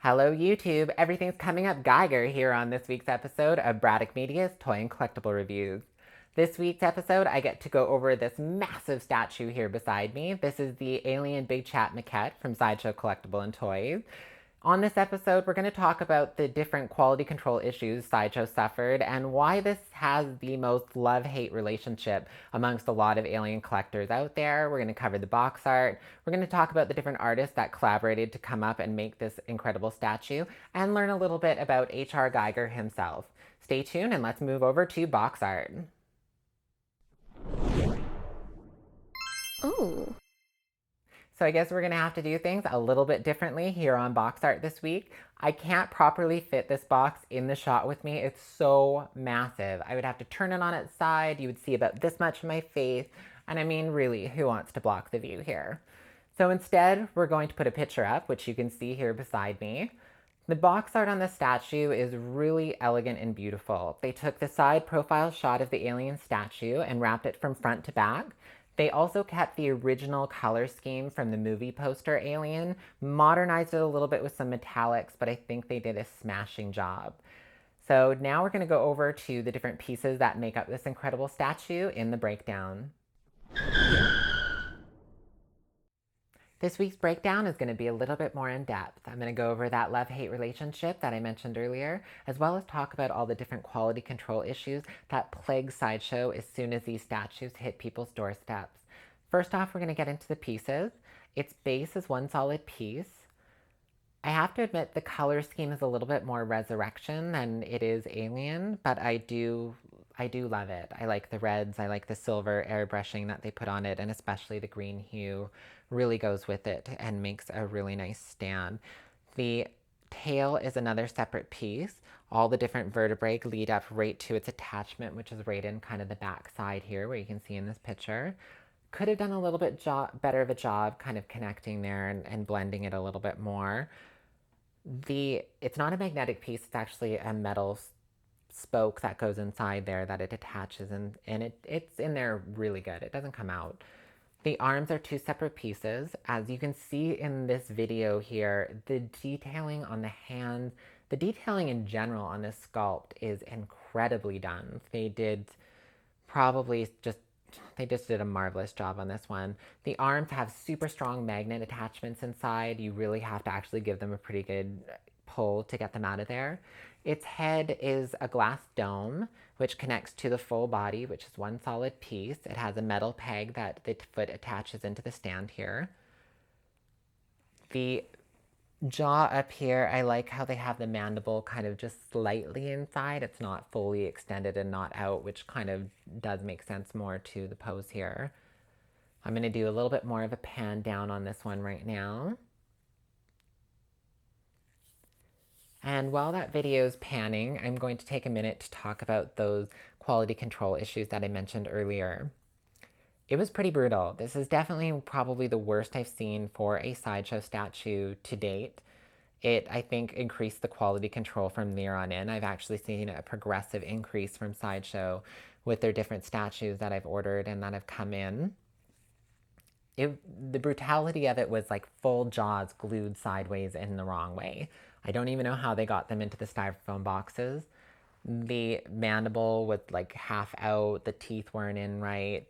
Hello YouTube, everything's coming up Geiger here on this week's episode of Braddock Media's Toy and Collectible Reviews. This week's episode, I get to go over this massive statue here beside me. This is the alien Big Chap Maquette from Sideshow Collectible and Toys. On this episode, we're going to talk about the different quality control issues Sideshow suffered and why this has the most love-hate relationship amongst a lot of alien collectors out there. We're going to cover the box art. We're going to talk about the different artists that collaborated to come up and make this incredible statue and learn a little bit about H.R. Geiger himself. Stay tuned and let's move over to box art. Oh. So I guess we're going to have to do things a little bit differently here on box art this week. I can't properly fit this box in the shot with me. It's so massive. I would have to turn it on its side. You would see about this much of my face. And I mean, really, who wants to block the view here? So instead, we're going to put a picture up, which you can see here beside me. The box art on the statue is really elegant and beautiful. They took the side profile shot of the alien statue and wrapped it from front to back. They also kept the original color scheme from the movie poster Alien, modernized it a little bit with some metallics, but I think they did a smashing job. So now we're going to go over to the different pieces that make up this incredible statue in the breakdown. This week's breakdown is going to be a little bit more in depth. I'm going to go over that love-hate relationship that I mentioned earlier, as well as talk about all the different quality control issues that plague Sideshow as soon as these statues hit people's doorsteps. First off, we're going to get into the pieces. Its base is one solid piece. I have to admit the color scheme is a little bit more Resurrection than it is Alien, but I do love it. I like the reds, I like the silver airbrushing that they put on it, and especially the green hue really goes with it and makes a really nice stand. The tail is another separate piece. All the different vertebrae lead up right to its attachment, which is right in kind of the back side here, where you can see in this picture. Could have done a little bit better of a job kind of connecting there and blending it a little bit more. It's not a magnetic piece, it's actually a metal spoke that goes inside there that it attaches, and it's in there really good. It doesn't come out. The arms are two separate pieces. As you can see in this video here, the detailing on the hands, the detailing in general on this sculpt is incredibly done. They just did a marvelous job on this one. The arms have super strong magnet attachments inside. You really have to actually give them a pretty good pull to get them out of there. Its head is a glass dome, which connects to the full body, which is one solid piece. It has a metal peg that the foot attaches into the stand here. The jaw up here, I like how they have the mandible kind of just slightly inside. It's not fully extended and not out, which kind of does make sense more to the pose here. I'm going to do a little bit more of a pan down on this one right now. And while that video is panning, I'm going to take a minute to talk about those quality control issues that I mentioned earlier. It was pretty brutal. This is definitely probably the worst I've seen for a Sideshow statue to date. It, I think, increased the quality control from there on in. I've actually seen a progressive increase from Sideshow with their different statues that I've ordered and that have come in. The brutality of it was like full jaws glued sideways in the wrong way. I don't even know how they got them into the styrofoam boxes. The mandible was like half out, the teeth weren't in right,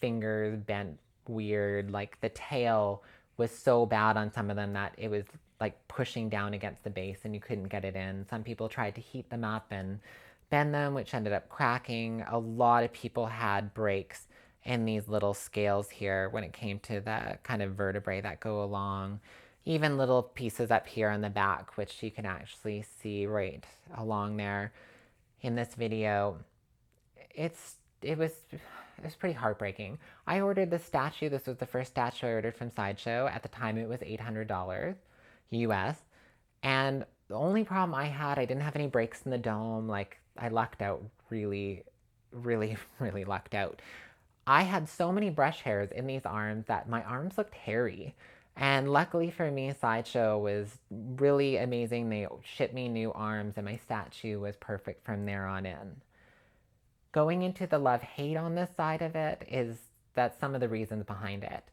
fingers bent weird, like the tail was so bad on some of them that it was like pushing down against the base and you couldn't get it in. Some people tried to heat them up and bend them, which ended up cracking. A lot of people had breaks in these little scales here when it came to the kind of vertebrae that go along. Even little pieces up here on the back, which you can actually see right along there in this video. It was pretty heartbreaking. I ordered this statue. This was the first statue I ordered from Sideshow. At the time, it was $800 US. And the only problem I had, I didn't have any breaks in the dome. Like, I lucked out really, really, really lucked out. I had so many brush hairs in these arms that my arms looked hairy. And luckily for me, Sideshow was really amazing. They shipped me new arms and my statue was perfect from there on in. Going into the love-hate on this side of it that's some of the reasons behind it.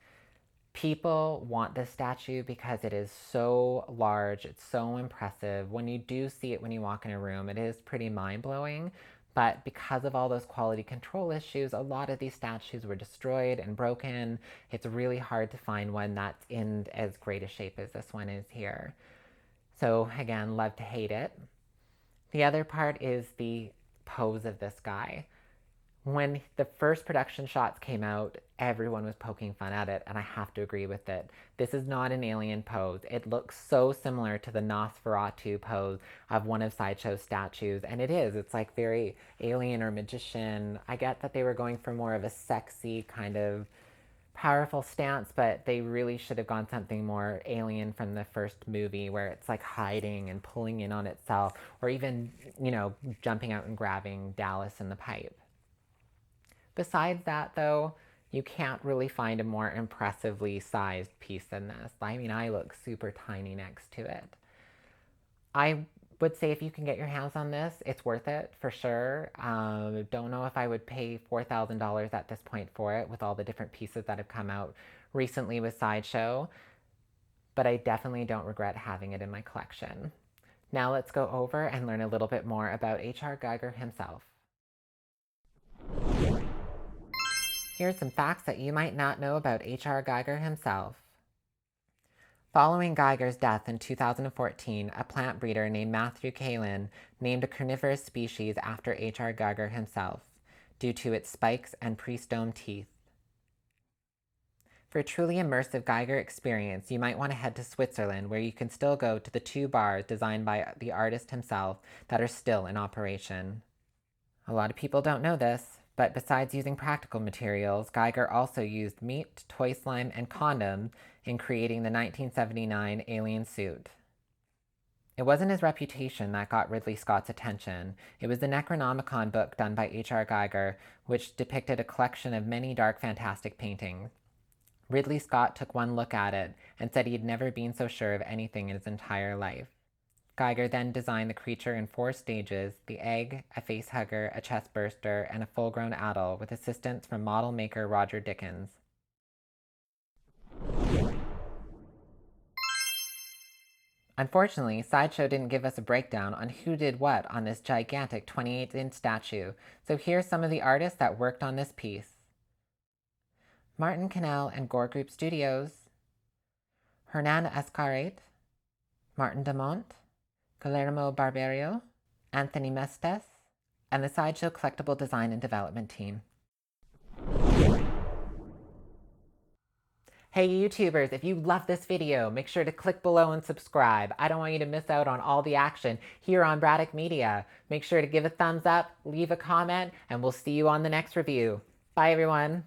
People want this statue because it is so large, it's so impressive. When you do see it when you walk in a room, it is pretty mind-blowing. But because of all those quality control issues, a lot of these statues were destroyed and broken. It's really hard to find one that's in as great a shape as this one is here. So again, love to hate it. The other part is the pose of this guy. When the first production shots came out, everyone was poking fun at it, and I have to agree with it. This is not an alien pose. It looks so similar to the Nosferatu pose of one of Sideshow's statues, and it is. It's like very alien or magician. I get that they were going for more of a sexy kind of powerful stance, but they really should have gone something more alien from the first movie where it's like hiding and pulling in on itself, or even, jumping out and grabbing Dallas in the pipe. Besides that, though, you can't really find a more impressively sized piece than this. I mean, I look super tiny next to it. I would say if you can get your hands on this, it's worth it for sure. Don't know if I would pay $4,000 at this point for it with all the different pieces that have come out recently with Sideshow, but I definitely don't regret having it in my collection. Now let's go over and learn a little bit more about H.R. Giger himself. Here are some facts that you might not know about H.R. Giger himself. Following Giger's death in 2014, a plant breeder named Matthew Kalin named a carnivorous species after H.R. Giger himself, due to its spikes and pre-stome teeth. For a truly immersive Giger experience, you might want to head to Switzerland, where you can still go to the 2 bars designed by the artist himself that are still in operation. A lot of people don't know this, but besides using practical materials, Giger also used meat, toy slime, and condoms in creating the 1979 alien suit. It wasn't his reputation that got Ridley Scott's attention. It was the Necronomicon book done by H.R. Giger, which depicted a collection of many dark fantastic paintings. Ridley Scott took one look at it and said he had never been so sure of anything in his entire life. Giger then designed the creature in 4 stages: the egg, a face hugger, a chest burster, and a full-grown adult, with assistance from model maker Roger Dickens. Unfortunately, Sideshow didn't give us a breakdown on who did what on this gigantic 28-inch statue, so here's some of the artists that worked on this piece. Martin Cannell and Gore Group Studios, Hernan Escarate, Martin Demont, Guillermo Barberio, Anthony Mestes, and the Sideshow Collectible Design and Development team. Hey YouTubers, if you love this video, make sure to click below and subscribe. I don't want you to miss out on all the action here on Braddock Media. Make sure to give a thumbs up, leave a comment, and we'll see you on the next review. Bye everyone.